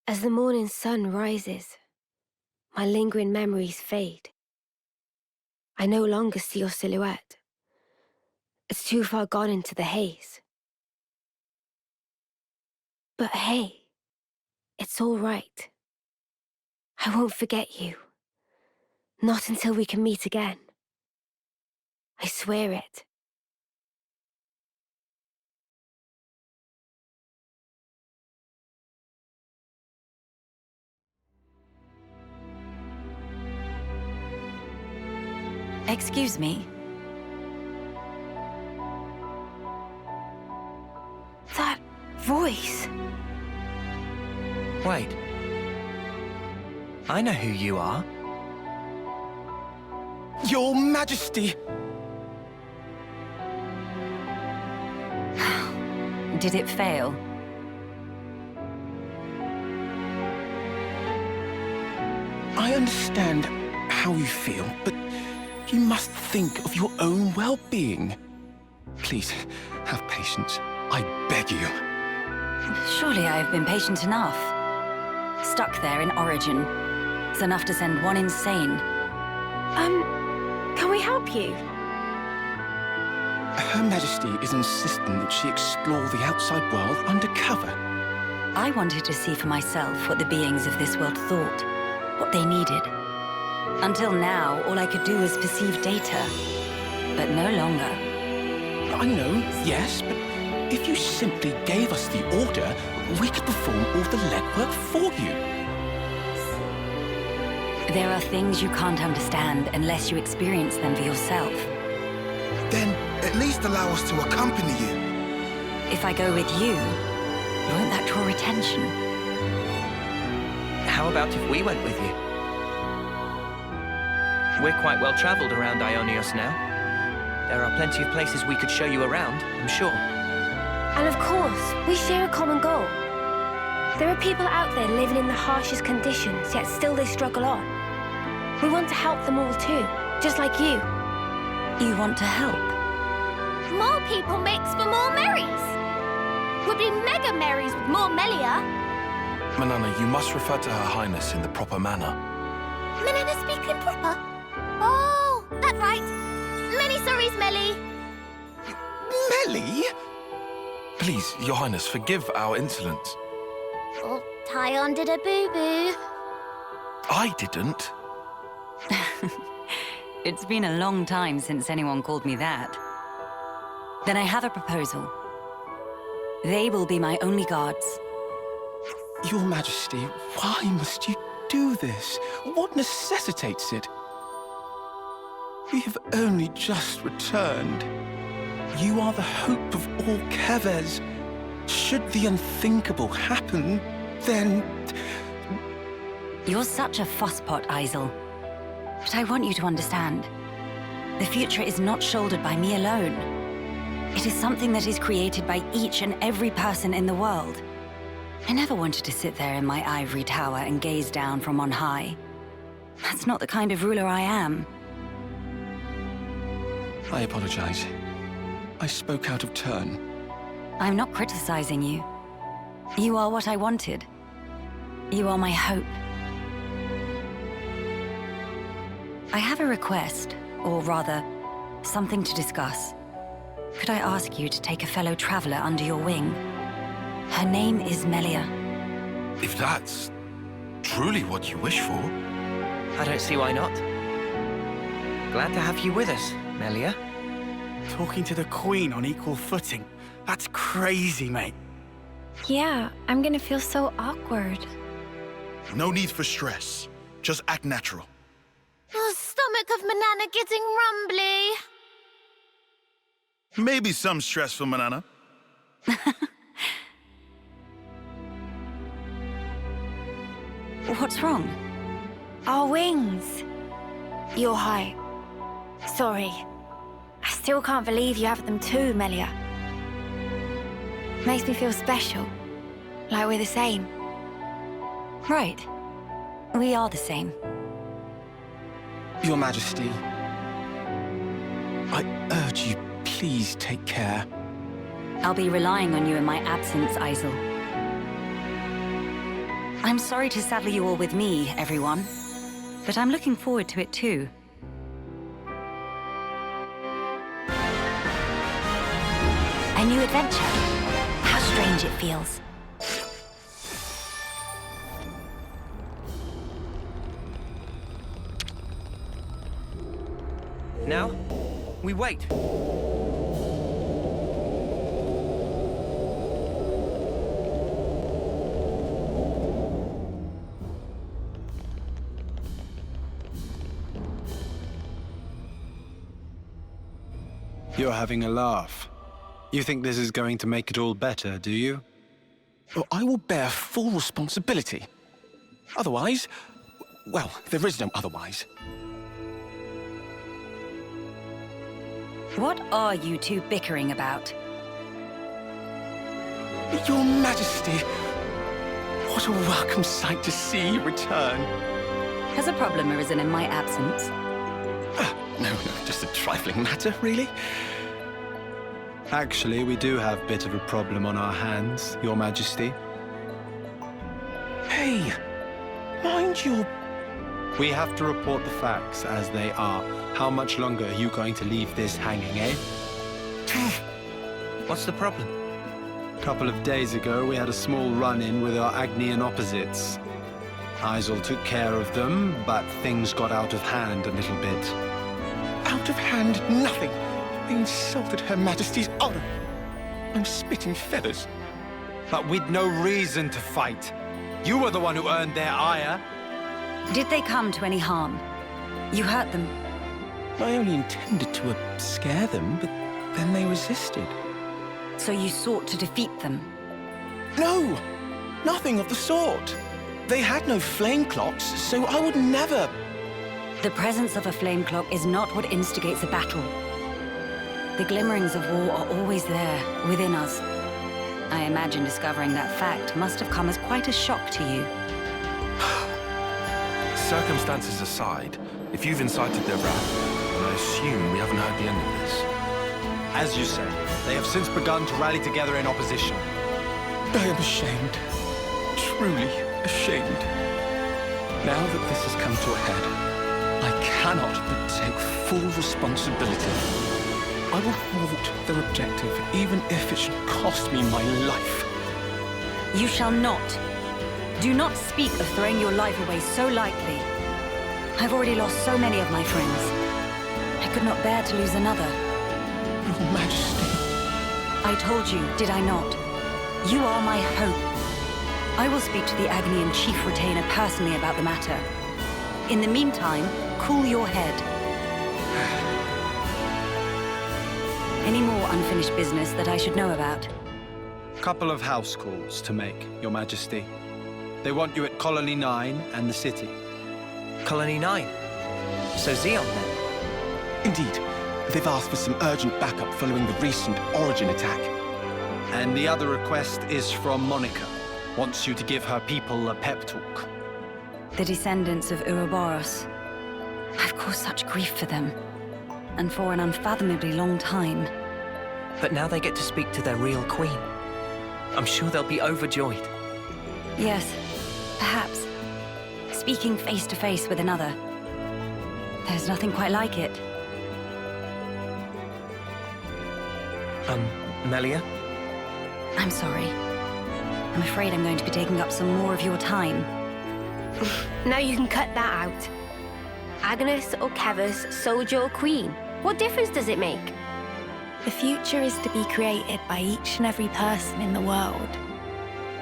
As the morning sun rises, my lingering memories fade. I no longer see your silhouette. It's too far gone into the haze. But hey, it's all right. I won't forget you. Not until we can meet again. I swear it. Excuse me. That voice. Wait. I know who you are. Your Majesty! Did it fail? I understand how you feel, but you must think of your own well-being. Please, have patience. I beg you. Surely I have been patient enough. Stuck there in Origin. It's enough to send one insane. Can we help you? Her Majesty is insisting that she explore the outside world undercover. I wanted to see for myself what the beings of this world thought, what they needed. Until now, all I could do was perceive data, but no longer. I know, yes, but if you simply gave us the order, we could perform all the legwork for you. There are things you can't understand unless you experience them for yourself. Then at least allow us to accompany you. If I go with you, won't that draw attention? How about if we went with you? We're quite well traveled around Ionios now. There are plenty of places we could show you around, I'm sure. And of course, we share a common goal. There are people out there living in the harshest conditions, yet still they struggle on. We want to help them all too, just like you. You want to help? More people makes for more Marys. We'd be mega Marys with more Melia. Manana, you must refer to Her Highness in the proper manner. Manana speaking proper? Oh, that's right. Many sorries, Melly. Melia? Please, Your Highness, forgive our insolence. Oh, Tyon did a boo-boo. I didn't. It's been a long time since anyone called me that. Then I have a proposal. They will be my only guards. Your Majesty, why must you do this? What necessitates it? We have only just returned. You are the hope of all Kevers. Should the unthinkable happen, then... You're such a fusspot, Isel. But I want you to understand. The future is not shouldered by me alone. It is something that is created by each and every person in the world. I never wanted to sit there in my ivory tower and gaze down from on high. That's not the kind of ruler I am. I apologize. I spoke out of turn. I'm not criticizing you. You are what I wanted. You are my hope. I have a request, or rather, something to discuss. Could I ask you to take a fellow traveler under your wing? Her name is Melia. If that's truly what you wish for. I don't see why not. Glad to have you with us, Melia. Talking to the Queen on equal footing. That's crazy, mate. Yeah, I'm gonna feel so awkward. No need for stress. Just act natural. Oh, stomach of Manana getting rumbly. Maybe some stress for Manana. What's wrong? Our wings. You're high. Sorry. I still can't believe you have them too, Melia. Makes me feel special. Like we're the same. Right. We are the same. Your Majesty, I urge you, please take care. I'll be relying on you in my absence, Isel. I'm sorry to saddle you all with me, everyone. But I'm looking forward to it too. A new adventure. How strange it feels. Now, we wait. You're having a laugh. You think this is going to make it all better, do you? Well, I will bear full responsibility. Otherwise, well, there is no otherwise. What are you two bickering about? Your Majesty, what a welcome sight to see you return. Has a problem arisen in my absence? No, just a trifling matter, really. Actually, we do have a bit of a problem on our hands, Your Majesty. Hey, mind your... We have to report the facts as they are. How much longer are you going to leave this hanging, eh? What's the problem? A couple of days ago, we had a small run-in with our Agnian opposites. Isel took care of them, but things got out of hand a little bit. Out of hand, nothing. They insulted Her Majesty's honor. I'm spitting feathers. But with no reason to fight. You were the one who earned their ire. Did they come to any harm? You hurt them? I only intended to scare them, but then they resisted. So you sought to defeat them? No! Nothing of the sort. They had no flame clocks, so I would never... The presence of a flame clock is not what instigates a battle. The glimmerings of war are always there, within us. I imagine discovering that fact must have come as quite a shock to you. Circumstances aside, if you've incited their wrath, then I assume we haven't heard the end of this. As you say, they have since begun to rally together in opposition. I am ashamed. Truly ashamed. Now that this has come to a head, I cannot but take full responsibility. I will thwart their objective, even if it should cost me my life. You shall not. Do not speak of throwing your life away so lightly. I've already lost so many of my friends. I could not bear to lose another. Your Majesty. I told you, did I not? You are my hope. I will speak to the Agnian Chief Retainer personally about the matter. In the meantime, cool your head. Any more unfinished business that I should know about? Couple of house calls to make, Your Majesty. They want you at Colony 9 and the city. Colony 9? So Xeon then? Indeed. They've asked for some urgent backup following the recent Origin attack. And the other request is from Monica. Wants you to give her people a pep talk. The descendants of Ouroboros. I've caused such grief for them. And for an unfathomably long time. But now they get to speak to their real queen. I'm sure they'll be overjoyed. Yes, perhaps. Speaking face to face with another. There's nothing quite like it. Melia? I'm sorry. I'm afraid I'm going to be taking up some more of your time. Now you can cut that out. Agnes or Kevus, soldier or queen. What difference does it make? The future is to be created by each and every person in the world.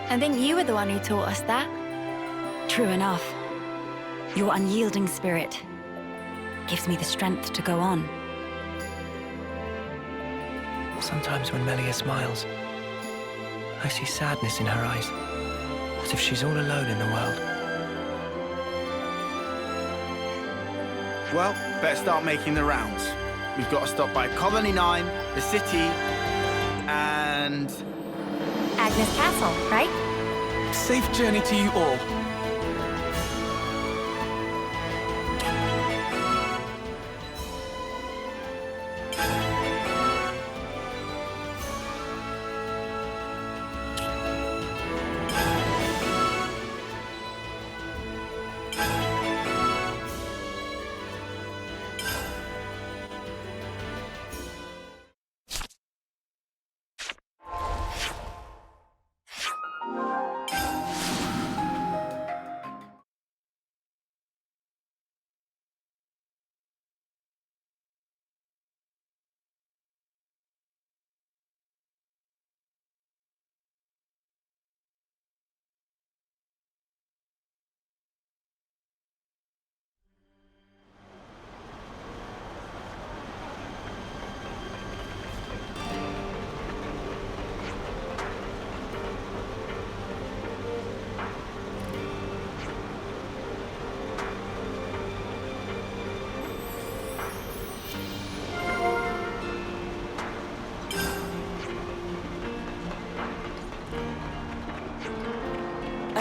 I think you were the one who taught us that. True enough. Your unyielding spirit gives me the strength to go on. Sometimes when Melia smiles, I see sadness in her eyes, as if she's all alone in the world. Well, better start making the rounds. We've got to stop by Colony 9, the city, and... Agnes Castle, right? Safe journey to you all.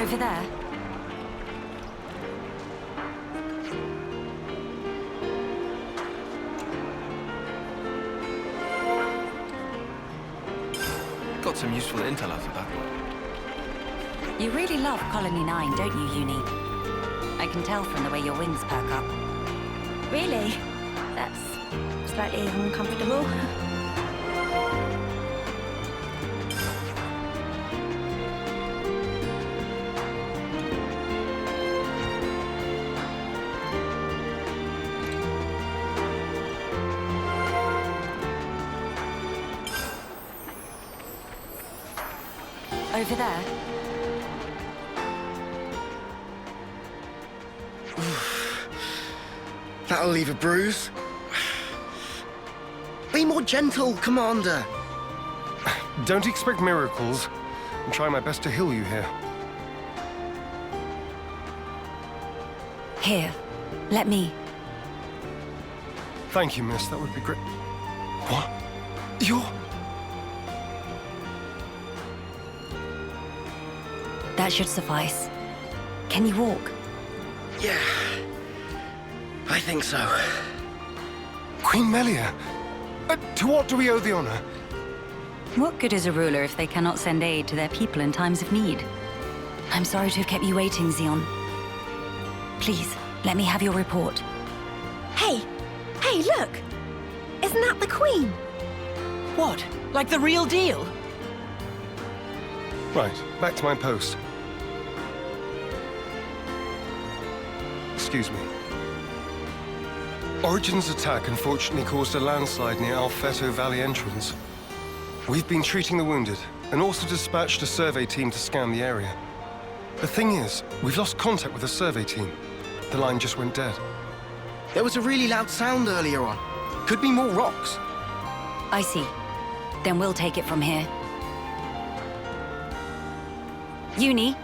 Over there. Got some useful intel out of that. You really love Colony 9, don't you, Uni? I can tell from the way your wings perk up. Really? That's slightly uncomfortable. Over there. That'll leave a bruise. Be more gentle, Commander. Don't expect miracles. I'm trying my best to heal you here. Here. Let me. Thank you, miss. That would be great. What? You're... That should suffice. Can you walk? Yeah, I think so. Queen Melia! To what do we owe the honor? What good is a ruler if they cannot send aid to their people in times of need? I'm sorry to have kept you waiting, Xeon. Please, let me have your report. Hey! Hey, look! Isn't that the Queen? What? Like the real deal? Right, back to my post. Excuse me. Origin's attack unfortunately caused a landslide near Alfeto Valley entrance. We've been treating the wounded, and also dispatched a survey team to scan the area. The thing is, we've lost contact with the survey team. The line just went dead. There was a really loud sound earlier on. Could be more rocks. I see. Then we'll take it from here. Uni,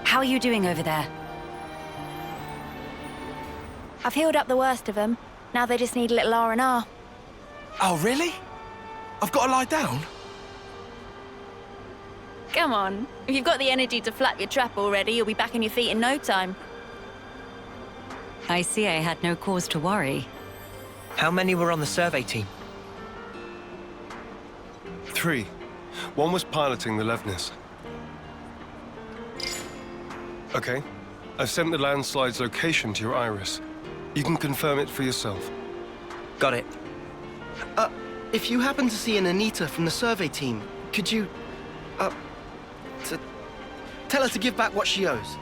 how are you doing over there? I've healed up the worst of them. Now they just need a little R&R. Oh, really? I've got to lie down? Come on. If you've got the energy to flap your trap already, you'll be back on your feet in no time. I see I had no cause to worry. How many were on the survey team? 3. One was piloting the Levnis. Okay. I've sent the landslide's location to your iris. You can confirm it for yourself. Got it. If you happen to see an Anita from the survey team, could you, tell her to give back what she owes?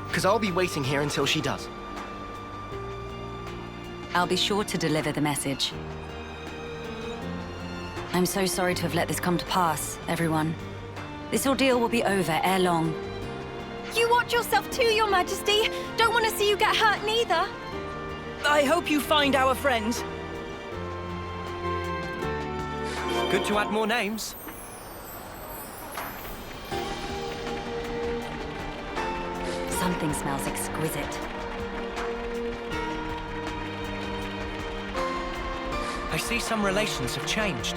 Because I'll be waiting here until she does. I'll be sure to deliver the message. I'm so sorry to have let this come to pass, everyone. This ordeal will be over ere long. You watch yourself too, Your Majesty. Don't want to see you get hurt neither. I hope you find our friends. Good to add more names. Something smells exquisite. I see some relations have changed.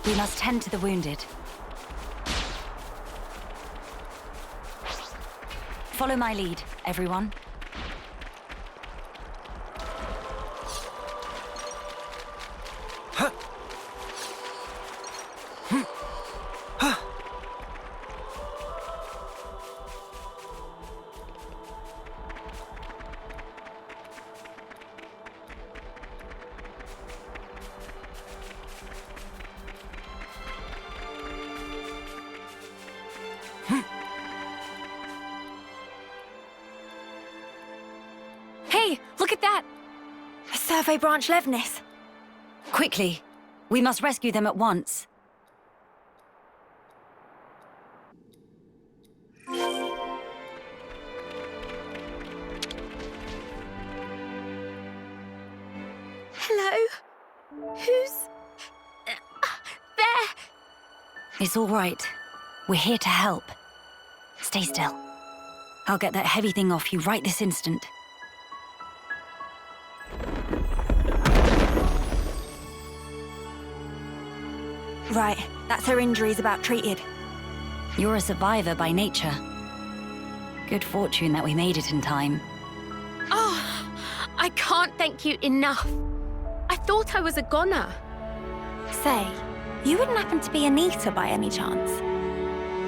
We must tend to the wounded. Follow my lead, everyone. Hey, look at that! A survey branch Levnis. Quickly! We must rescue them at once. Hello? Who's... there? It's all right. We're here to help. Stay still. I'll get that heavy thing off you right this instant. Right, that's her injuries about treated. You're a survivor by nature. Good fortune that we made it in time. Oh, I can't thank you enough. I thought I was a goner. Say, you wouldn't happen to be Anita by any chance?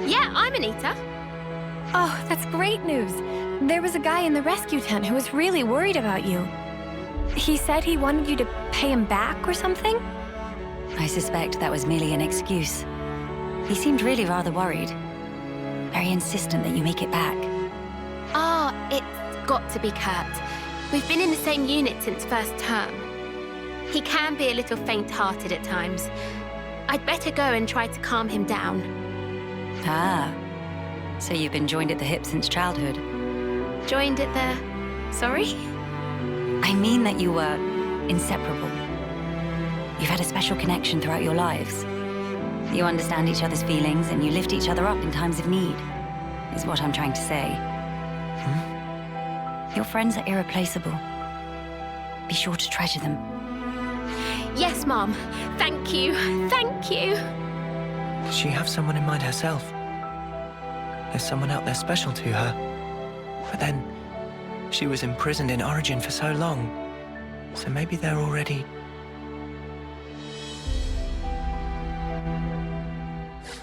Yeah, I'm Anita. Oh, that's great news. There was a guy in the rescue tent who was really worried about you. He said he wanted you to pay him back or something? I suspect that was merely an excuse. He seemed really rather worried. Very insistent that you make it back. Ah, it's got to be Kurt. We've been in the same unit since first term. He can be a little faint-hearted at times. I'd better go and try to calm him down. Ah, so you've been joined at the hip since childhood? Joined at the... sorry? I mean that you were inseparable. You've had a special connection throughout your lives. You understand each other's feelings and you lift each other up in times of need, is what I'm trying to say. Your friends are irreplaceable. Be sure to treasure them. Yes, Mom. Thank you. Thank you. Does she have someone in mind herself? There's someone out there special to her. But then, she was imprisoned in Origin for so long. So maybe they're already...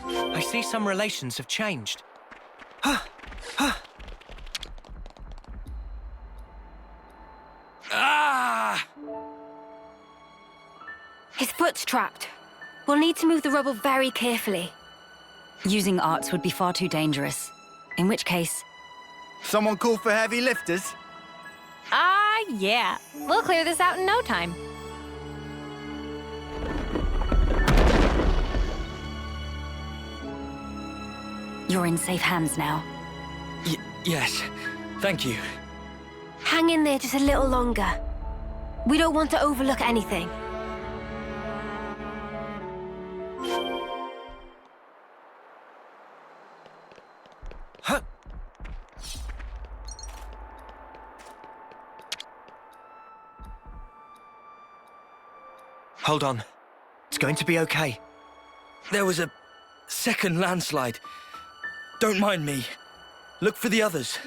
I see some relations have changed. His foot's trapped. We'll need to move the rubble very carefully. Using arts would be far too dangerous. In which case... Someone call for heavy lifters? Yeah. We'll clear this out in no time. You're in safe hands now. Yes. Thank you. Hang in there just a little longer. We don't want to overlook anything. Hold on. It's going to be okay. There was a second landslide. Don't mind me. Look for the others.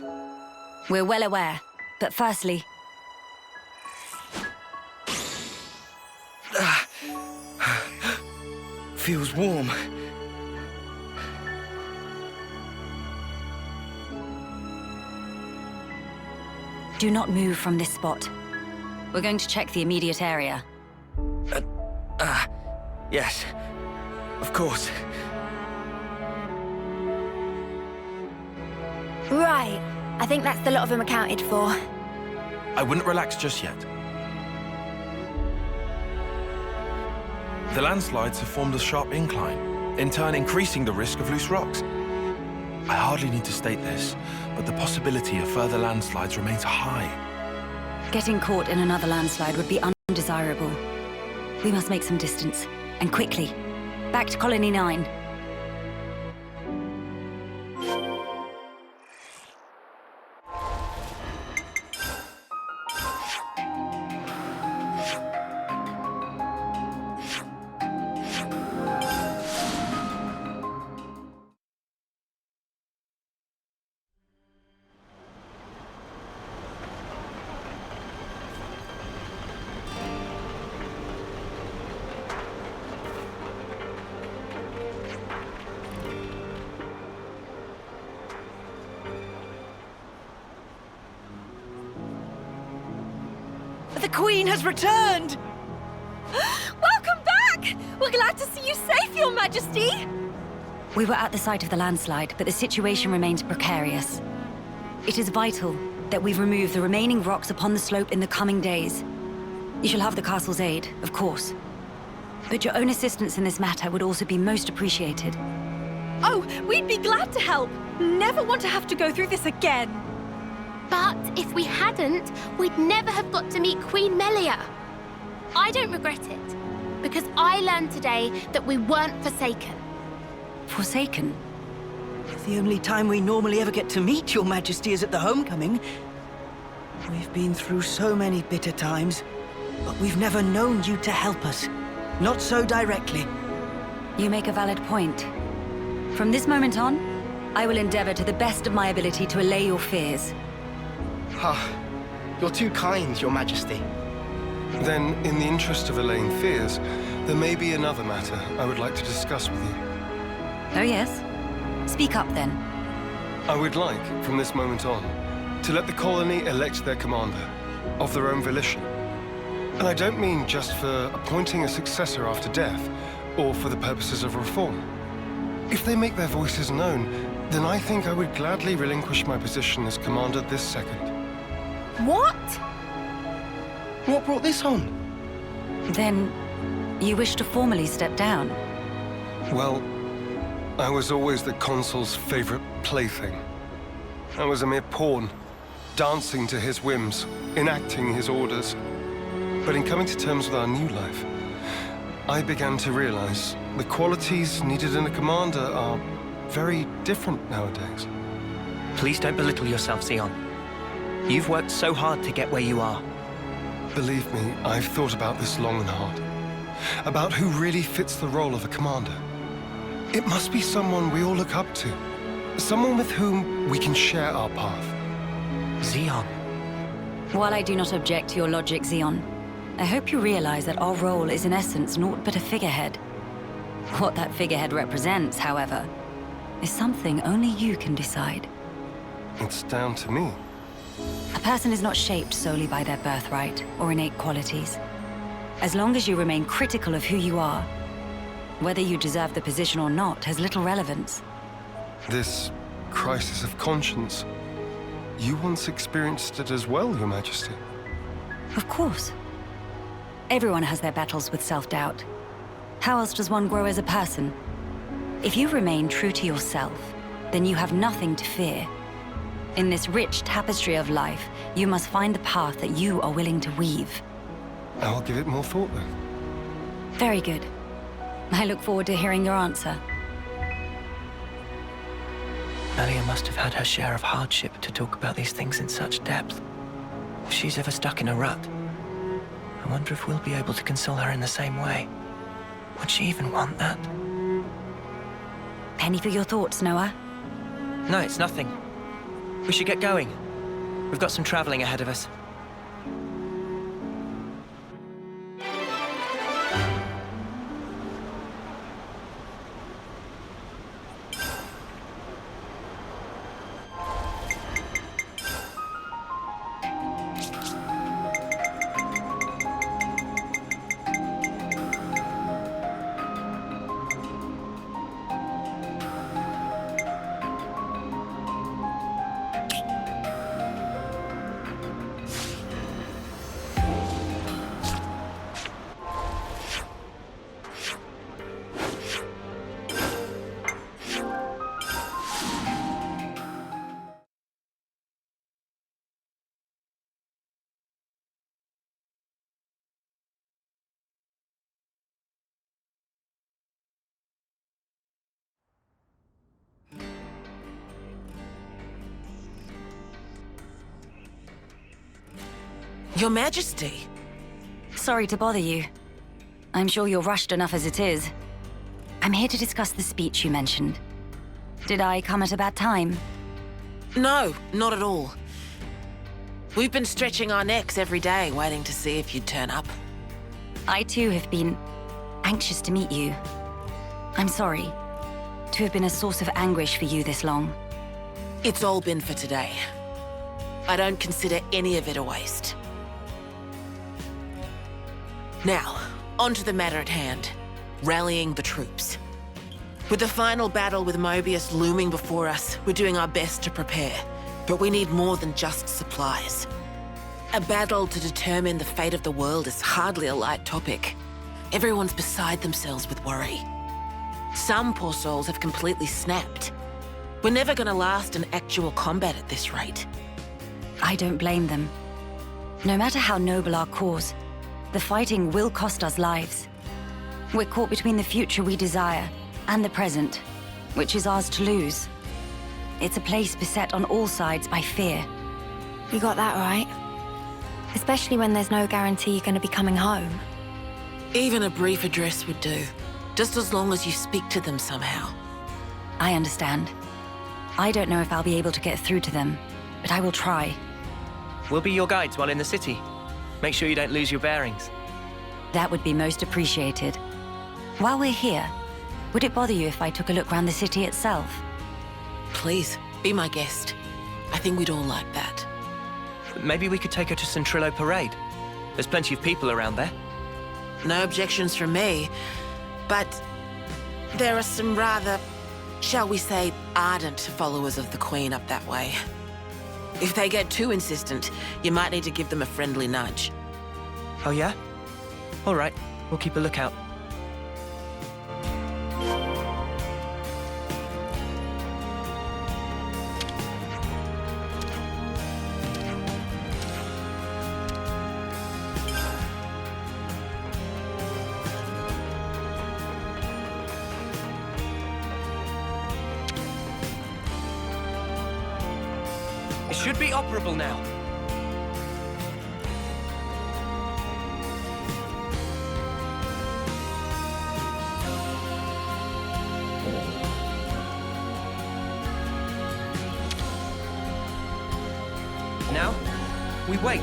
We're well aware, but firstly... Feels warm. Do not move from this spot. We're going to check the immediate area. Yes. Of course. Right. I think that's the lot of them accounted for. I wouldn't relax just yet. The landslides have formed a sharp incline, in turn increasing the risk of loose rocks. I hardly need to state this, but the possibility of further landslides remains high. Getting caught in another landslide would be undesirable. We must make some distance, and quickly. Back to Colony 9. The Queen has returned! Welcome back! We're glad to see you safe, Your Majesty! We were at the site of the landslide, but the situation remains precarious. It is vital that we've removed the remaining rocks upon the slope in the coming days. You shall have the castle's aid, of course. But your own assistance in this matter would also be most appreciated. Oh, we'd be glad to help. Never want to have to go through this again. But if we hadn't, we'd never have got to meet Queen Melia. I don't regret it, because I learned today that we weren't forsaken. Forsaken? The only time we normally ever get to meet Your Majesty is at the homecoming. We've been through so many bitter times, but we've never known you to help us. Not so directly. You make a valid point. From this moment on, I will endeavor to the best of my ability to allay your fears. You're too kind, Your Majesty. Then, in the interest of allaying fears, there may be another matter I would like to discuss with you. Oh yes? Speak up then. I would like, from this moment on, to let the colony elect their commander, of their own volition. And I don't mean just for appointing a successor after death, or for the purposes of reform. If they make their voices known, then I think I would gladly relinquish my position as commander this second. What? What brought this on? Then, you wish to formally step down? Well, I was always the consul's favorite plaything. I was a mere pawn, dancing to his whims, enacting his orders. But in coming to terms with our new life, I began to realize the qualities needed in a commander are very different nowadays. Please don't belittle yourself, Xeon. You've worked so hard to get where you are. Believe me, I've thought about this long and hard. About who really fits the role of a commander. It must be someone we all look up to. Someone with whom we can share our path. Xeon. While I do not object to your logic, Xeon, I hope you realize that our role is in essence naught but a figurehead. What that figurehead represents, however, is something only you can decide. It's down to me. A person is not shaped solely by their birthright or innate qualities. As long as you remain critical of who you are, whether you deserve the position or not has little relevance. This crisis of conscience, you once experienced it as well, Your Majesty. Of course. Everyone has their battles with self-doubt. How else does one grow as a person? If you remain true to yourself, then you have nothing to fear. In this rich tapestry of life, you must find the path that you are willing to weave. I'll give it more thought then. Very good. I look forward to hearing your answer. Melia must have had her share of hardship to talk about these things in such depth. If she's ever stuck in a rut, I wonder if we'll be able to console her in the same way. Would she even want that? Penny for your thoughts, Noah? No, it's nothing. We should get going. We've got some traveling ahead of us. Your Majesty. Sorry to bother you. I'm sure you're rushed enough as it is. I'm here to discuss the speech you mentioned. Did I come at a bad time? No, not at all. We've been stretching our necks every day, waiting to see if you'd turn up. I too have been anxious to meet you. I'm sorry to have been a source of anguish for you this long. It's all been for today. I don't consider any of it a waste. Now, on to the matter at hand. Rallying the troops. With the final battle with Mobius looming before us, we're doing our best to prepare. But we need more than just supplies. A battle to determine the fate of the world is hardly a light topic. Everyone's beside themselves with worry. Some poor souls have completely snapped. We're never gonna last in actual combat at this rate. I don't blame them. No matter how noble our cause, the fighting will cost us lives. We're caught between the future we desire and the present, which is ours to lose. It's a place beset on all sides by fear. You got that right. Especially when there's no guarantee you're going to be coming home. Even a brief address would do, just as long as you speak to them somehow. I understand. I don't know if I'll be able to get through to them, but I will try. We'll be your guides while in the city. Make sure you don't lose your bearings. That would be most appreciated. While we're here, would it bother you if I took a look around the city itself? Please, be my guest. I think we'd all like that. Maybe we could take her to Centrillo Parade. There's plenty of people around there. No objections from me, but there are some rather, shall we say, ardent followers of the Queen up that way. If they get too insistent, you might need to give them a friendly nudge. Oh yeah? All right, we'll keep a lookout. It should be operable now. Now, we wait.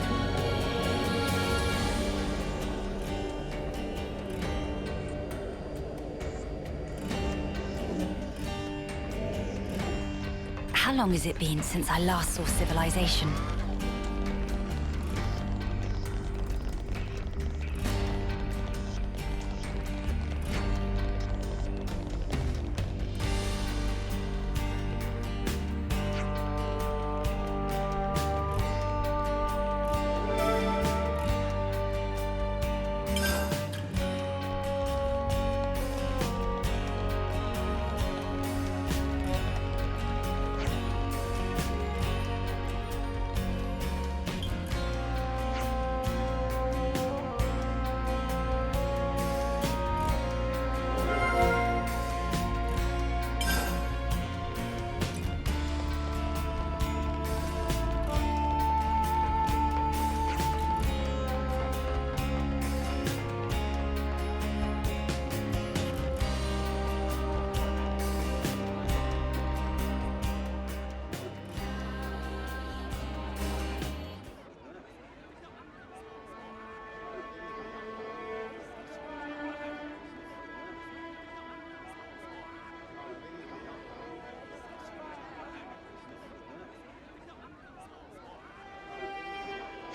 How long has it been since I last saw civilization?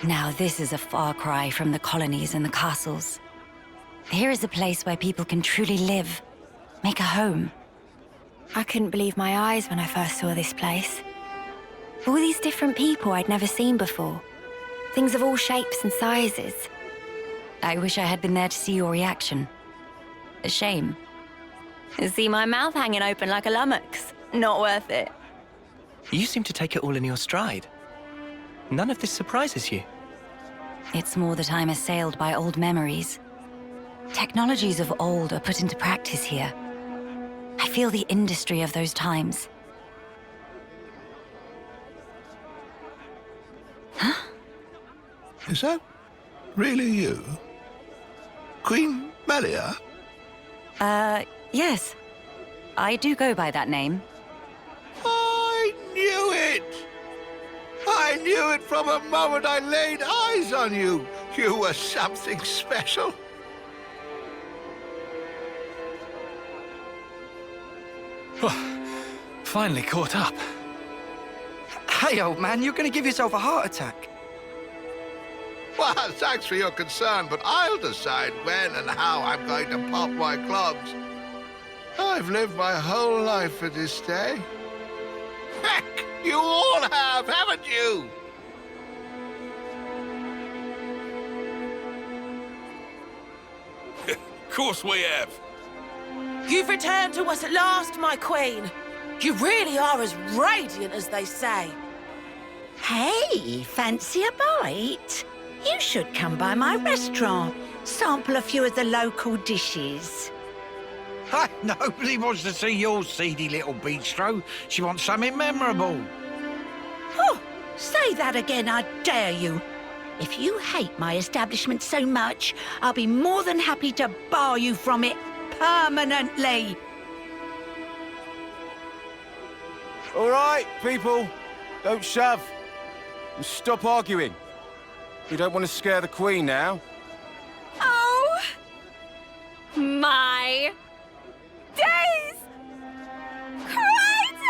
Now this is a far cry from the colonies and the castles. Here is a place where people can truly live, make a home. I couldn't believe my eyes when I first saw this place. All these different people I'd never seen before. Things of all shapes and sizes. I wish I had been there to see your reaction. A shame. See my mouth hanging open like a lummox. Not worth it. You seem to take it all in your stride. None of this surprises you. It's more that I'm assailed by old memories. Technologies of old are put into practice here. I feel the industry of those times. Huh? Is that really you? Queen Melia? Yes. I do go by that name. I knew it! I knew it from the moment I laid eyes on you. You were something special. Finally caught up. Hey, old man, you're gonna give yourself a heart attack. Well, thanks for your concern, but I'll decide when and how I'm going to pop my clogs. I've lived my whole life for this day. Heck! You all have, haven't you? Of course we have. You've returned to us at last, my queen. You really are as radiant as they say. Hey, fancy a bite? You should come by my restaurant. Sample a few of the local dishes. Hey, nobody wants to see your seedy little bistro. She wants something memorable. Oh, say that again, I dare you. If you hate my establishment so much, I'll be more than happy to bar you from it permanently. All right, people. Don't shove. And stop arguing. We don't want to scare the Queen now. Oh! My days! Crazy!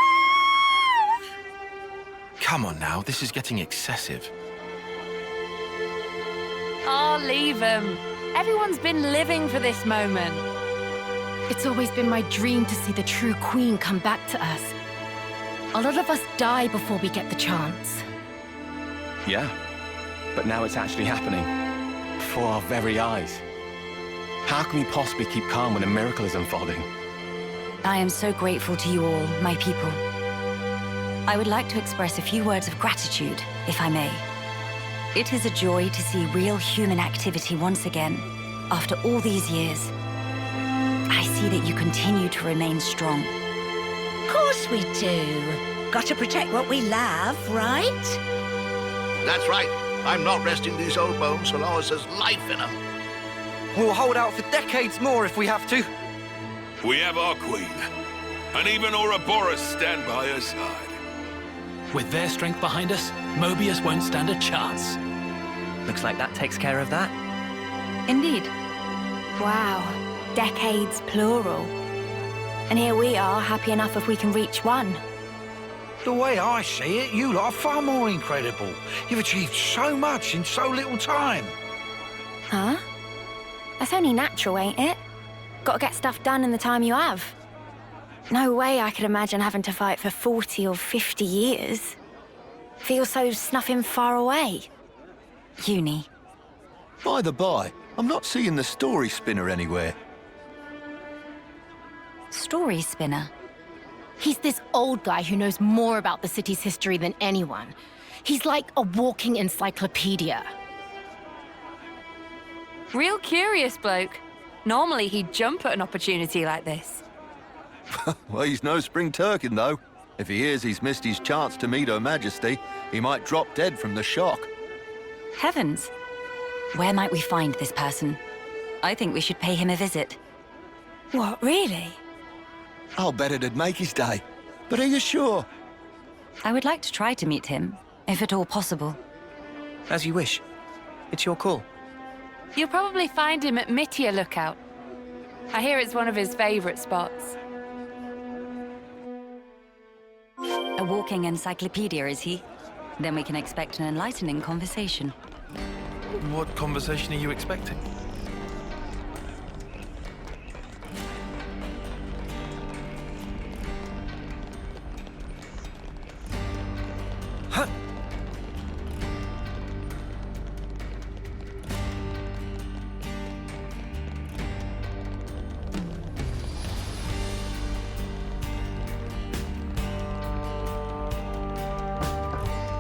Come on now, this is getting excessive. Oh, leave him. Everyone's been living for this moment. It's always been my dream to see the true Queen come back to us. A lot of us die before we get the chance. Yeah, but now it's actually happening. Before our very eyes. How can we possibly keep calm when a miracle is unfolding? I am so grateful to you all, my people. I would like to express a few words of gratitude, if I may. It is a joy to see real human activity once again, after all these years. I see that you continue to remain strong. Of course we do. Got to protect what we love, right? That's right. I'm not resting these old bones so long as there's life in them. We'll hold out for decades more if we have to. We have our queen, and even Ouroboros stand by her side. With their strength behind us, Mobius won't stand a chance. Looks like that takes care of that. Indeed. Wow. Decades plural. And here we are, happy enough if we can reach one. The way I see it, you lot are far more incredible. You've achieved so much in so little time. Huh? That's only natural, ain't it? Got to get stuff done in the time you have. No way I could imagine having to fight for 40 or 50 years. Feels so snuffing far away. Uni. By the by, I'm not seeing the story spinner anywhere. Story spinner? He's this old guy who knows more about the city's history than anyone. He's like a walking encyclopedia. Real curious bloke. Normally he'd jump at an opportunity like this. Well, he's no spring turkin, though. If he hears he's missed his chance to meet Her Majesty, he might drop dead from the shock. Heavens! Where might we find this person? I think we should pay him a visit. What, really? I'll bet it'd make his day. But are you sure? I would like to try to meet him, if at all possible. As you wish. It's your call. You'll probably find him at Melia Lookout. I hear it's one of his favorite spots. A walking encyclopedia, is he? Then we can expect an enlightening conversation. What conversation are you expecting? Huh?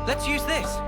Let's use this.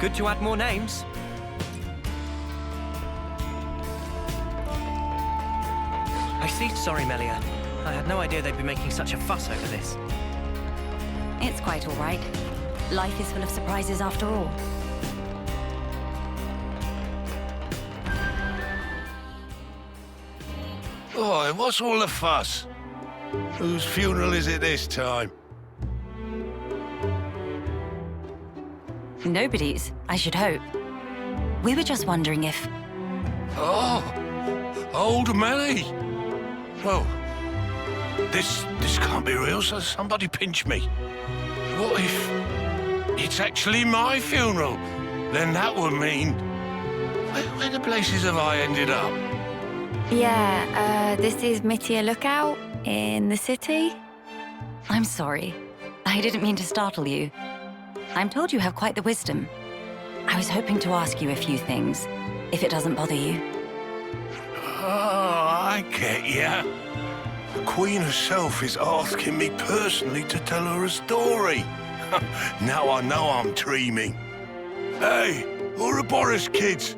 Good to add more names. I see. Sorry, Melia. I had no idea they'd be making such a fuss over this. It's quite all right. Life is full of surprises after all. Oi, what's all the fuss? Whose funeral is it this time? Nobody's, I should hope. We were just wondering if... Oh, old Melia. Well, this can't be real, so somebody pinch me. What if it's actually my funeral? Then that would mean... Where the places have I ended up? Yeah, this is Melia Lookout in the city. I'm sorry. I didn't mean to startle you. I'm told you have quite the wisdom. I was hoping to ask you a few things, if it doesn't bother you. Oh, I get ya. The Queen herself is asking me personally to tell her a story. Now I know I'm dreaming. Hey, Ouroboros kids,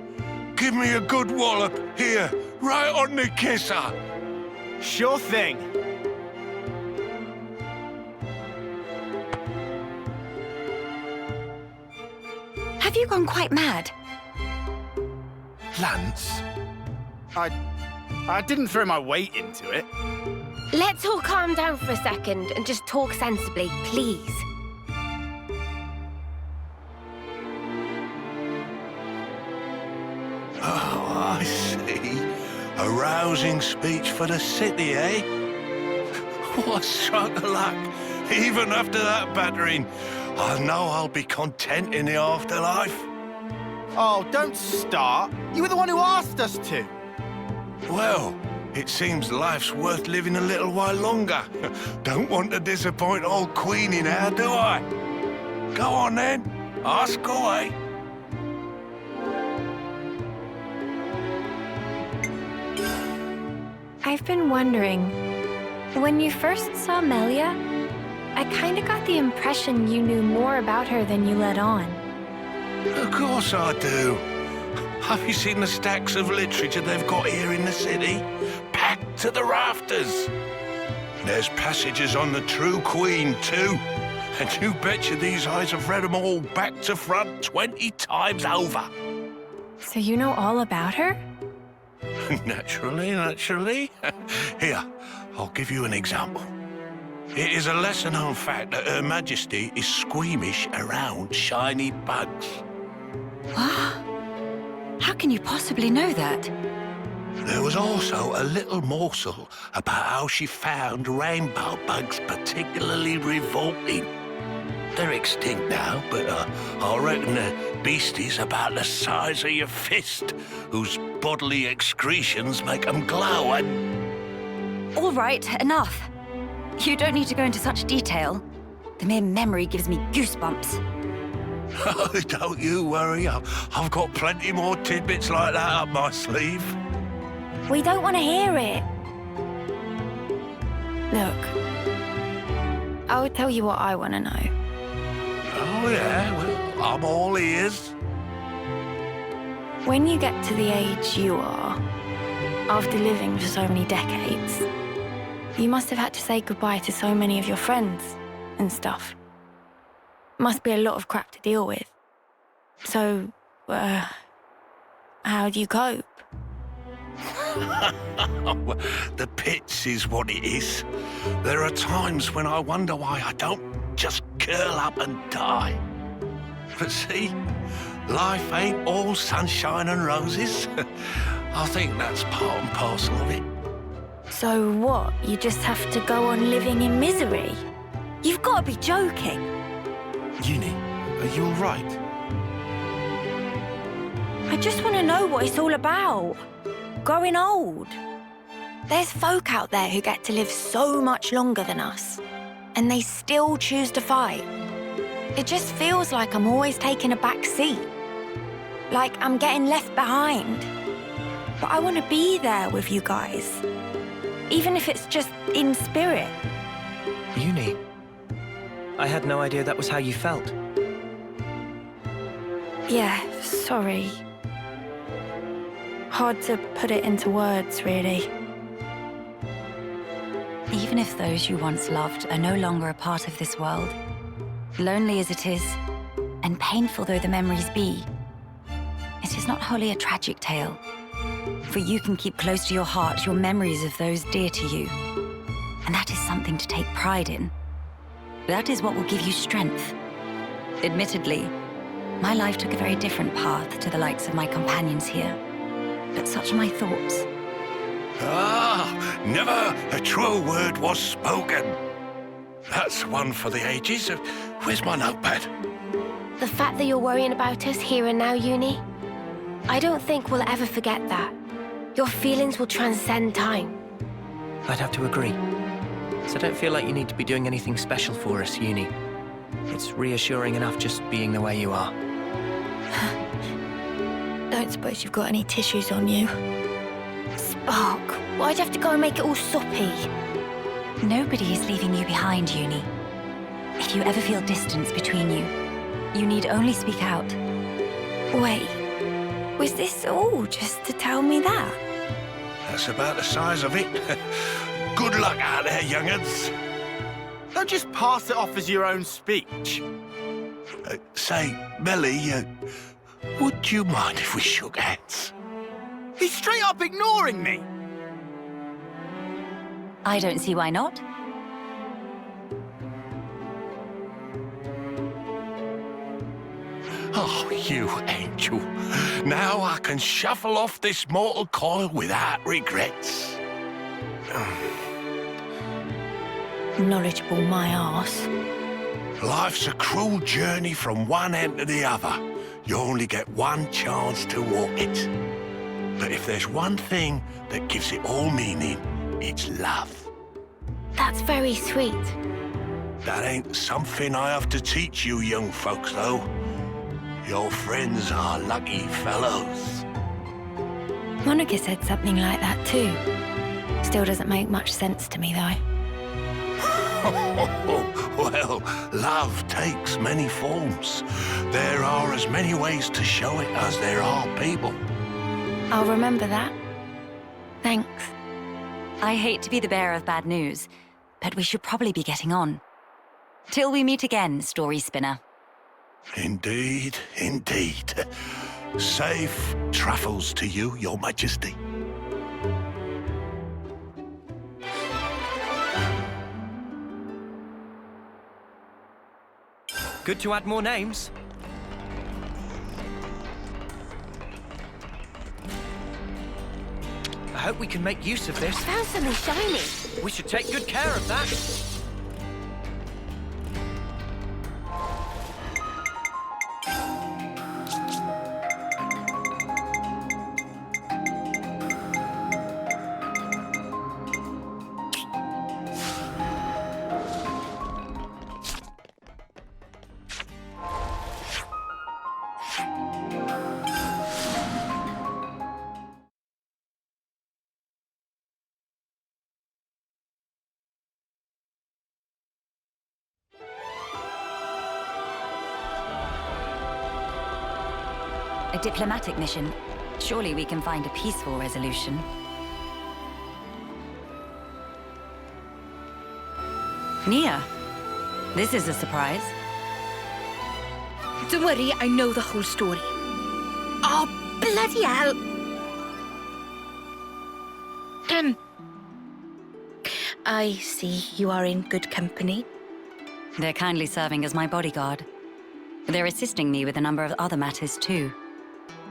give me a good wallop here, right on the kisser. Sure thing. Have you gone quite mad? Lance? I didn't throw my weight into it. Let's all calm down for a second and just talk sensibly, please. Oh, I see. A rousing speech for the city, eh? What a stroke of luck. Even after that battering, I know I'll be content in the afterlife. Oh, don't start. You were the one who asked us to. Well, it seems life's worth living a little while longer. Don't want to disappoint old Queenie now, do I? Go on then, ask away. I've been wondering, when you first saw Melia, I kind of got the impression you knew more about her than you let on. Of course I do. Have you seen the stacks of literature they've got here in the city? Packed to the rafters. There's passages on the true Queen, too. And you betcha these eyes have read them all back to front 20 times over. So you know all about her? Naturally. Here, I'll give you an example. It is a lesser-known fact that Her Majesty is squeamish around shiny bugs. What? How can you possibly know that? There was also a little morsel about how she found rainbow bugs particularly revolting. They're extinct now, but I reckon they're beasties about the size of your fist, whose bodily excretions make them glow and... All right, enough. You don't need to go into such detail. The mere memory gives me goosebumps. Oh, don't you worry. I've got plenty more tidbits like that up my sleeve. We don't want to hear it. Look, I'll tell you what I want to know. Oh, yeah? Well, I'm all ears. When you get to the age you are, after living for so many decades, you must have had to say goodbye to so many of your friends and stuff. Must be a lot of crap to deal with. So, how do you cope? The pits is what it is. There are times when I wonder why I don't just curl up and die. But see, life ain't all sunshine and roses. I think that's part and parcel of it. So what, you just have to go on living in misery? You've got to be joking. Uni, are you all right? I just want to know what it's all about. Growing old. There's folk out there who get to live so much longer than us, and they still choose to fight. It just feels like I'm always taking a back seat. Like I'm getting left behind. But I want to be there with you guys. Even if it's just in spirit. Uni, I had no idea that was how you felt. Yeah, sorry. Hard to put it into words, really. Even if those you once loved are no longer a part of this world, lonely as it is, and painful though the memories be, it is not wholly a tragic tale. For you can keep close to your heart your memories of those dear to you. And that is something to take pride in. That is what will give you strength. Admittedly, my life took a very different path to the likes of my companions here. But such are my thoughts. Ah, never a truer word was spoken. That's one for the ages. Where's my notepad? The fact that you're worrying about us here and now, Uni, I don't think we'll ever forget that. Your feelings will transcend time. I'd have to agree. So don't feel like you need to be doing anything special for us, Uni. It's reassuring enough just being the way you are. Don't suppose you've got any tissues on you? Spark, why'd you have to go and make it all soppy? Nobody is leaving you behind, Uni. If you ever feel distance between you, you need only speak out. Wait, was this all just to tell me that? That's about the size of it. Good luck out there, young'uns. Don't just pass it off as your own speech. Say, Melia, would you mind if we shook hands? He's straight up ignoring me. I don't see why not. Oh, you angel. Now I can shuffle off this mortal coil without regrets. Knowledgeable my arse. Life's a cruel journey from one end to the other. You only get one chance to walk it. But if there's one thing that gives it all meaning, it's love. That's very sweet. That ain't something I have to teach you young folks, though. Your friends are lucky fellows. Monica said something like that too. Still doesn't make much sense to me, though. Well, love takes many forms. There are as many ways to show it as there are people. I'll remember that. Thanks. I hate to be the bearer of bad news, but we should probably be getting on. Till we meet again, Story Spinner. Indeed, indeed. Safe travels to you, Your Majesty. Good to add more names. I hope we can make use of this. I found something shiny. We should take good care of that. A diplomatic mission. Surely we can find a peaceful resolution. Nia, this is a surprise. Don't worry, I know the whole story. Oh, bloody hell! I see you are in good company. They're kindly serving as my bodyguard. They're assisting me with a number of other matters too.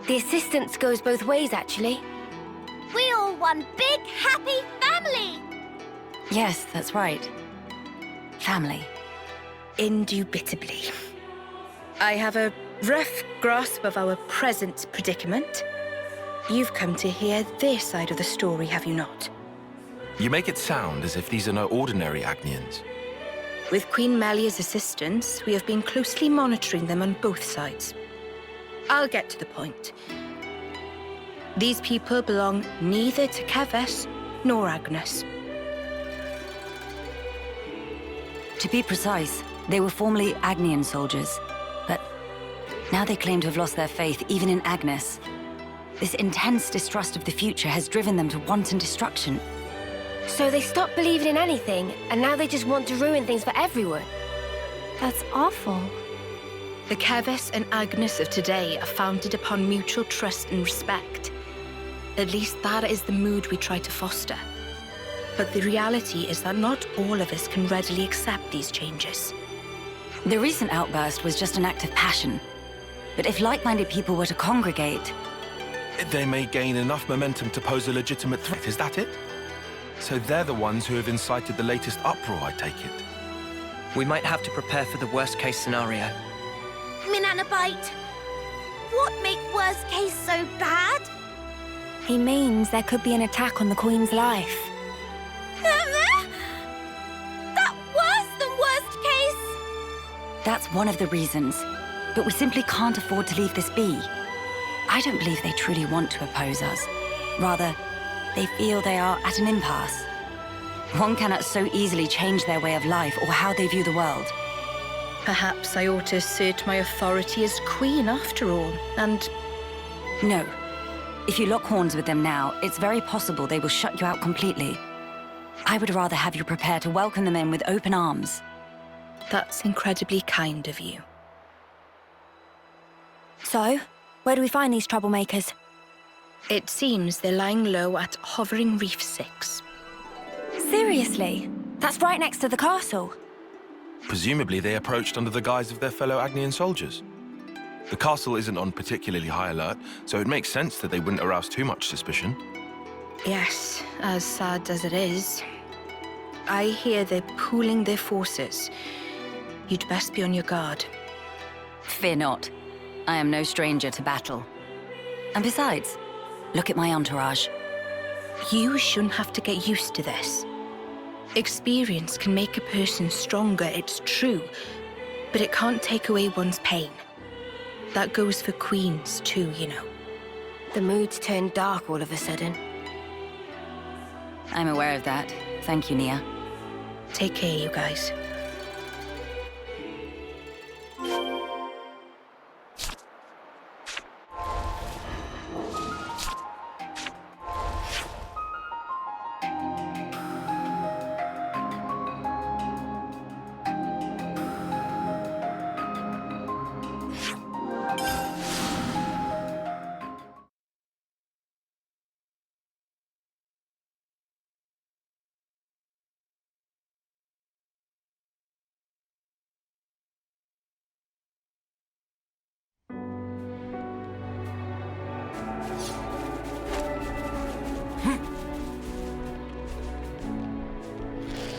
The assistance goes both ways, actually. We all one big, happy family! Yes, that's right. Family. Indubitably. I have a rough grasp of our present predicament. You've come to hear their side of the story, have you not? You make it sound as if these are no ordinary Agnians. With Queen Melia's assistance, we have been closely monitoring them on both sides. I'll get to the point. These people belong neither to Keves nor Agnes. To be precise, they were formerly Agnian soldiers, but Now they claim to have lost their faith even in Agnes. This intense distrust of the future has driven them to wanton destruction. So they stopped believing in anything, and now they just want to ruin things for everyone. That's awful. The Keves and Agnes of today are founded upon mutual trust and respect. At least that is the mood we try to foster. But the reality is that not all of us can readily accept these changes. The recent outburst was just an act of passion. But if like-minded people were to congregate... They may gain enough momentum to pose a legitimate threat, is that it? So they're the ones who have incited the latest uproar, I take it. We might have to prepare for the worst-case scenario. Minanabite, what make worst case so bad? He means there could be an attack on the Queen's life. That worse than worst case? That's one of the reasons. But we simply can't afford to leave this be. I don't believe they truly want to oppose us. Rather, they feel they are at an impasse. One cannot so easily change their way of life or how they view the world. Perhaps I ought to assert my authority as queen after all, and... No. If you lock horns with them now, it's very possible they will shut you out completely. I would rather have you prepare to welcome them in with open arms. That's incredibly kind of you. So, where do we find these troublemakers? It seems they're lying low at Hovering Reef 6. Seriously? That's right next to the castle. Presumably they approached under the guise of their fellow Agnian soldiers. The castle isn't on particularly high alert, so it makes sense that they wouldn't arouse too much suspicion. Yes, as sad as it is. I hear they're pooling their forces. You'd best be on your guard. Fear not. I am no stranger to battle. And besides, look at my entourage. You shouldn't have to get used to this. Experience can make a person stronger, it's true, but it can't take away one's pain. That goes for queens too, you know. The mood's turned dark all of a sudden. I'm aware of that. Thank you, Nia. Take care, you guys.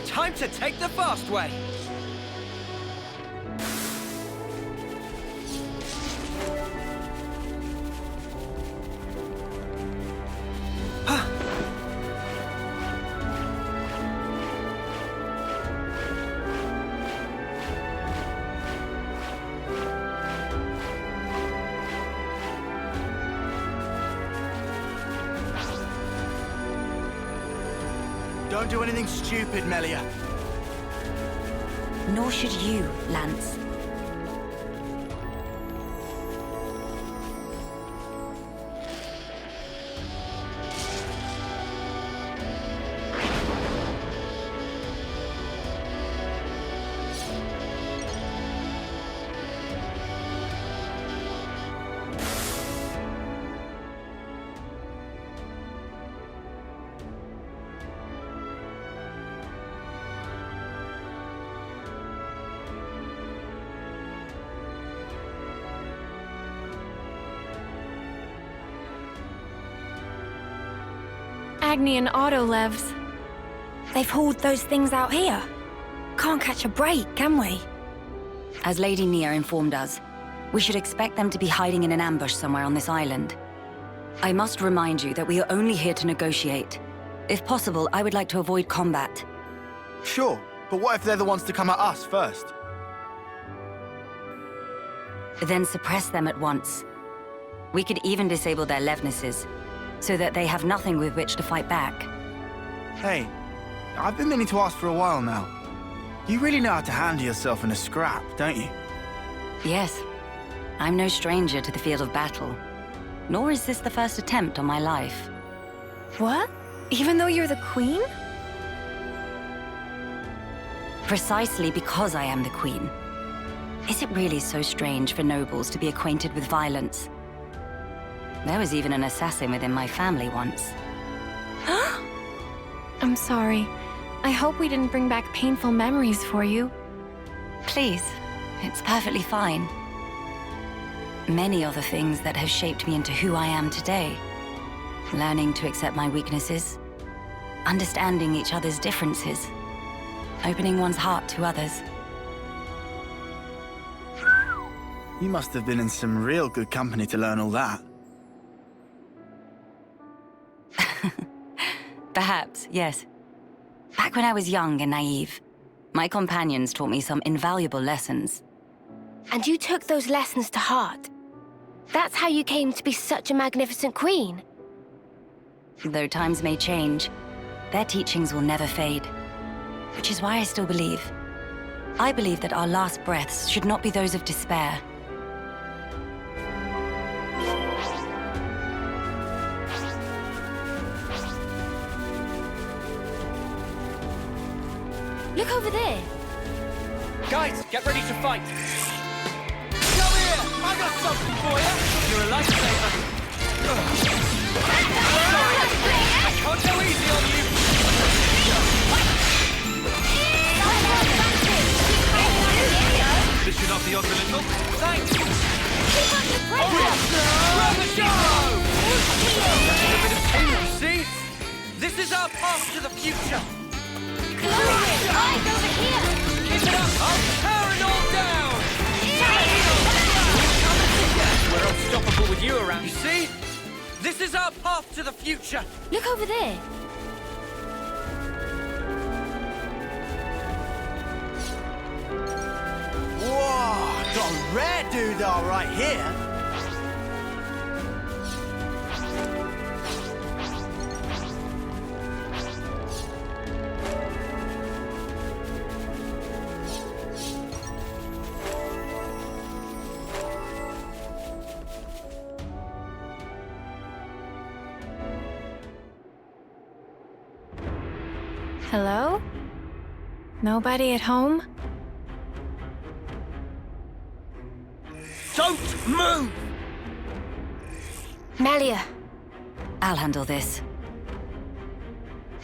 Time to take the fast way! Don't do anything stupid, Melia. Nor should you, Lance. Agni and Autolevs. They've hauled those things out here. Can't catch a break, can we? As Lady Nia informed us, we should expect them to be hiding in an ambush somewhere on this island. I must remind you that we are only here to negotiate. If possible, I would like to avoid combat. Sure, but what if they're the ones to come at us first? Then suppress them at once. We could even disable their levnesses, so that they have nothing with which to fight back. Hey, I've been meaning to ask for a while now. You really know how to handle yourself in a scrap, don't you? Yes. I'm no stranger to the field of battle, nor is this the first attempt on my life. What? Even though you're the queen? Precisely because I am the queen. Is it really so strange for nobles to be acquainted with violence? There was even an assassin within my family once. I'm sorry. I hope we didn't bring back painful memories for you. Please, it's perfectly fine. Many are the things that have shaped me into who I am today. Learning to accept my weaknesses, understanding each other's differences, opening one's heart to others. You must have been in some real good company to learn all that. Perhaps, yes. Back when I was young and naive, my companions taught me some invaluable lessons. And you took those lessons to heart. That's how you came to be such a magnificent queen. Though times may change, their teachings will never fade. Which is why I still believe. I believe that our last breaths should not be those of despair. Look over there. Guys, get ready to fight. Come here! I got something for you! You're a lifesaver. I can't go easy on you! This should not be odd a little. Thanks! Keep up the pressure! Grab the show! A bit of pain, you see? This is our path to the future! Eyes over here! Keep it up! I'll tear it all down! We're unstoppable with you around. You see? This is our path to the future! Look over there. Whoa, got a rare doodah right here. Hello? Nobody at home? Don't move! Melia. I'll handle this.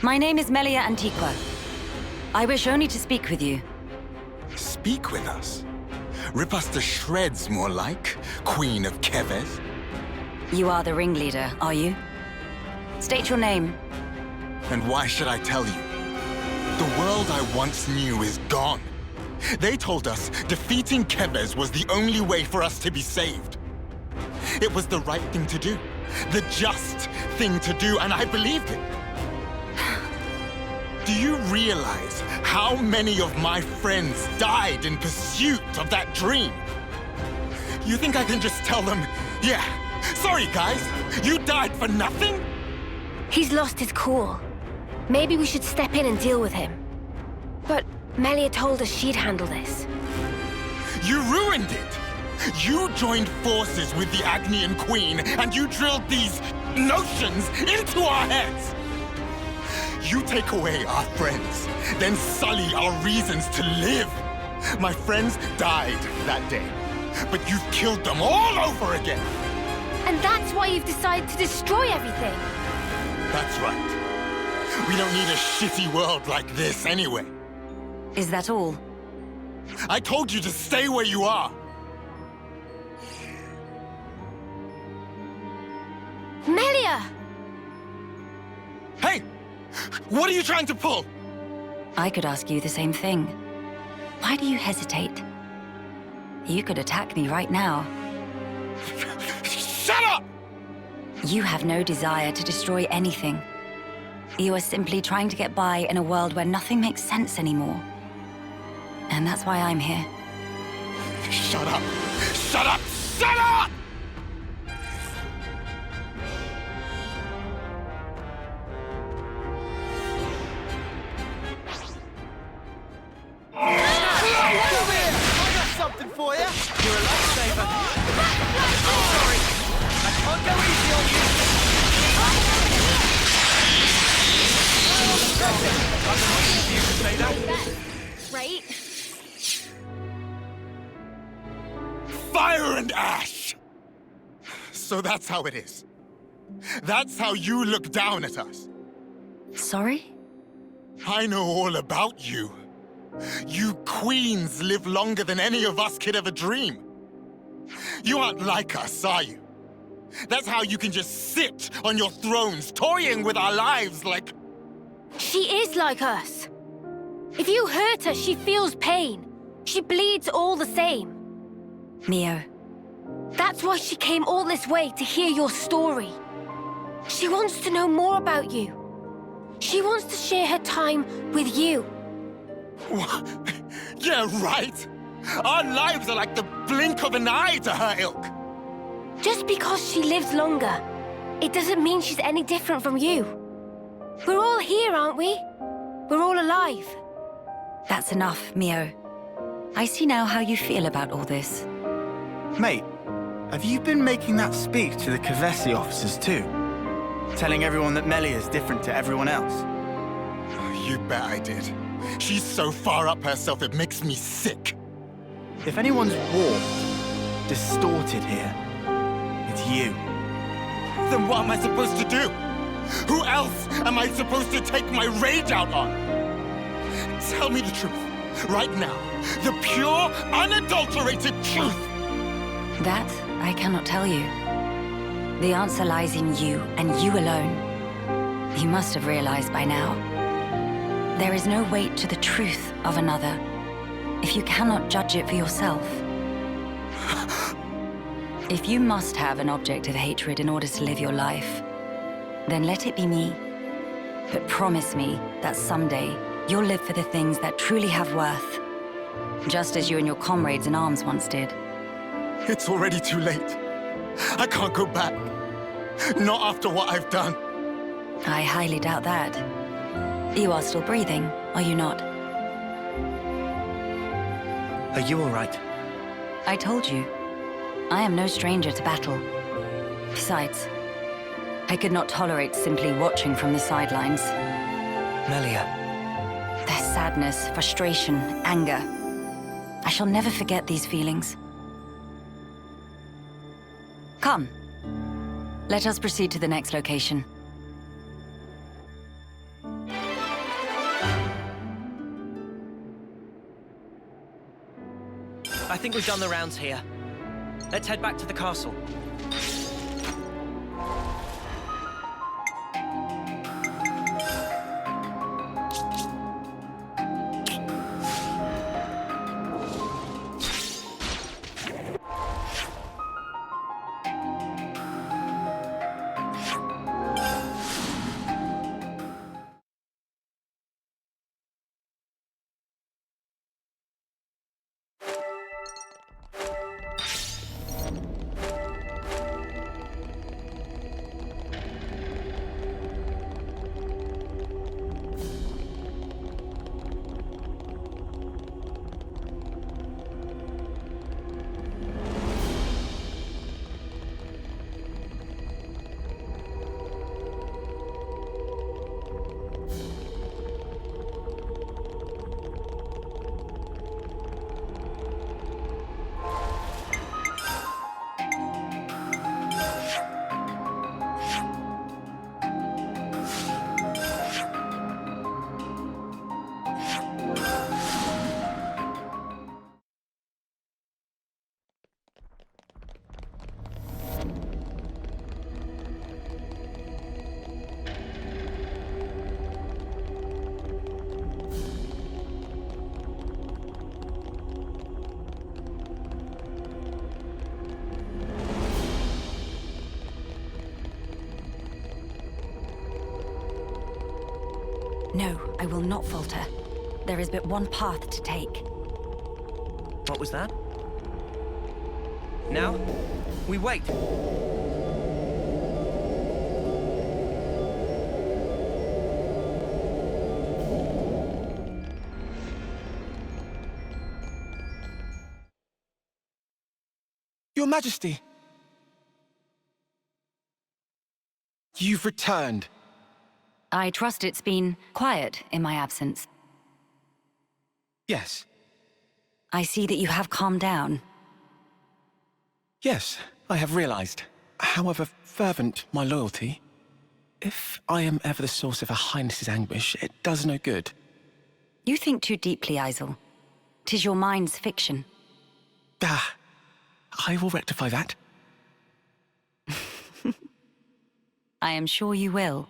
My name is Melia Antiqua. I wish only to speak with you. Speak with us? Rip us to shreds, more like, Queen of Keves? You are the ringleader, are you? State your name. And why should I tell you? The world I once knew is gone. They told us defeating Keves was the only way for us to be saved. It was the right thing to do, the just thing to do, and I believed it. Do you realize how many of my friends died in pursuit of that dream? You think I can just tell them, yeah, sorry guys, you died for nothing? He's lost his cool. Maybe we should step in and deal with him. But Melia told us she'd handle this. You ruined it! You joined forces with the Agnian Queen, and you drilled these notions into our heads! You take away our friends, then sully our reasons to live. My friends died that day, but you've killed them all over again! And that's why you've decided to destroy everything! That's right. We don't need a shitty world like this anyway. Is that all? I told you to stay where you are! Melia! Hey! What are you trying to pull? I could ask you the same thing. Why do you hesitate? You could attack me right now. Shut up! You have no desire to destroy anything. You are simply trying to get by in a world where nothing makes sense anymore. And that's why I'm here. Shut up! Shut up! Shut up! Come here! I got something for you! You're a lifesaver. So that's how it is. That's how you look down at us. Sorry? I know all about you. You queens live longer than any of us could ever dream. You aren't like us, are you? That's how you can just sit on your thrones, toying with our lives like... She is like us. If you hurt her, she feels pain. She bleeds all the same. Mio. That's why she came all this way to hear your story. She wants to know more about you. She wants to share her time with you. Yeah, right. Our lives are like the blink of an eye to her ilk. Just because she lives longer, it doesn't mean she's any different from you. We're all here, aren't we? We're all alive. That's enough, Mio. I see now how you feel about all this. Mate, have you been making that speech to the Kavesi officers too? Telling everyone that Melia is different to everyone else? You bet I did. She's so far up herself it makes me sick. If anyone's warped, distorted here, it's you. Then what am I supposed to do? Who else am I supposed to take my rage out on? Tell me the truth, right now. The pure, unadulterated truth! That I cannot tell you. The answer lies in you, and you alone. You must have realized by now. There is no weight to the truth of another, if you cannot judge it for yourself. If you must have an object of hatred in order to live your life, then let it be me. But promise me that someday you'll live for the things that truly have worth, just as you and your comrades in arms once did. It's already too late. I can't go back. Not after what I've done. I highly doubt that. You are still breathing, are you not? Are you all right? I told you. I am no stranger to battle. Besides, I could not tolerate simply watching from the sidelines. Melia. Their sadness, frustration, anger. I shall never forget these feelings. Come. Let us proceed to the next location. I think we've done the rounds here. Let's head back to the castle. No, I will not falter. There is but one path to take. What was that? Now, we wait. Your Majesty! You've returned. I trust it's been quiet in my absence. Yes. I see that you have calmed down. Yes, I have realized. however fervent my loyalty, if I am ever the source of Her Highness's anguish, it does no good. You think too deeply, Isel. 'Tis your mind's fiction. Ah, I will rectify that. I am sure you will.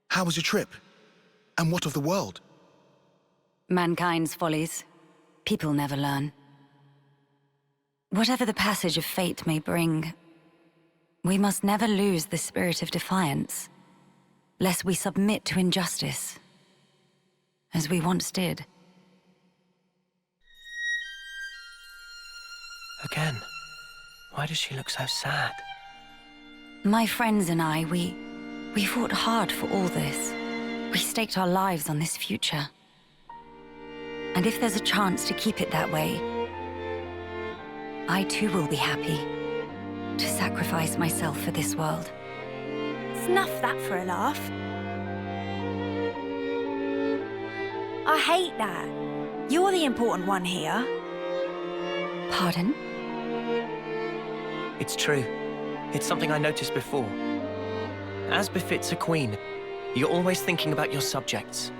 How was your trip? And what of the world? Mankind's follies. People never learn. Whatever the passage of fate may bring, we must never lose the spirit of defiance, lest we submit to injustice, as we once did. Again, why does she look so sad? My friends and I, we fought hard for all this. We staked our lives on this future. And if there's a chance to keep it that way, I too will be happy to sacrifice myself for this world. Snuff that for a laugh. I hate that. You're the important one here. Pardon? It's true. It's something I noticed before. As befits a queen, you're always thinking about your subjects.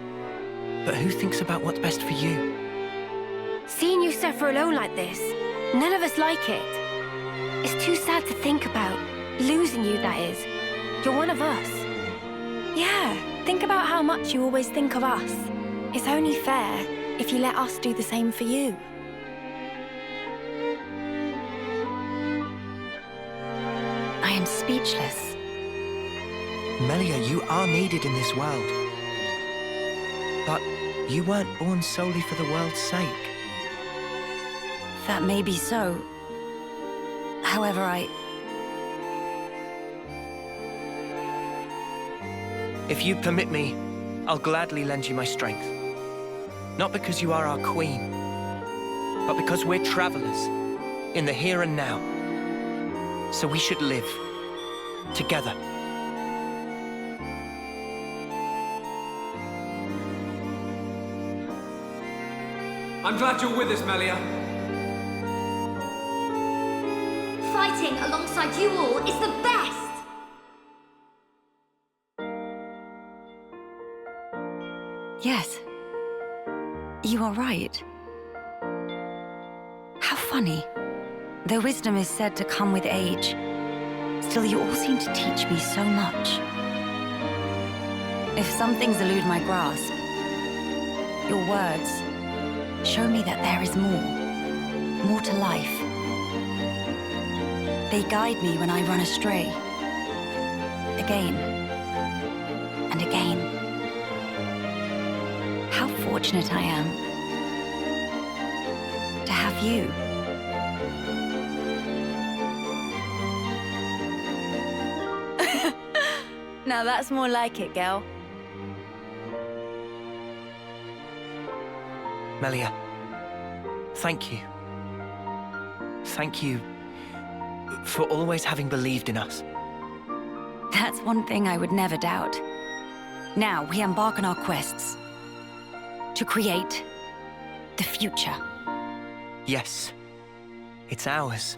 But who thinks about what's best for you? Seeing you suffer alone like this, none of us like it. It's too sad to think about. Losing you, that is. You're one of us. Yeah, think about how much you always think of us. It's only fair if you let us do the same for you. I am speechless. Melia, you are needed in this world. But you weren't born solely for the world's sake. That may be so. However, If you permit me, I'll gladly lend you my strength. Not because you are our queen, but because we're travelers in the here and now. So we should live together. I'm glad you're with us, Melia. Fighting alongside you all is the best! yes. You are right. How funny. Though wisdom is said to come with age, still you all seem to teach me so much. If some things elude my grasp, your words show me that there is more to life. They guide me when I run astray, again and again. How fortunate I am to have you. Now that's more like it, girl. Melia, thank you. Thank you for always having believed in us. That's one thing I would never doubt. Now we embark on our quests to create the future. Yes, it's ours.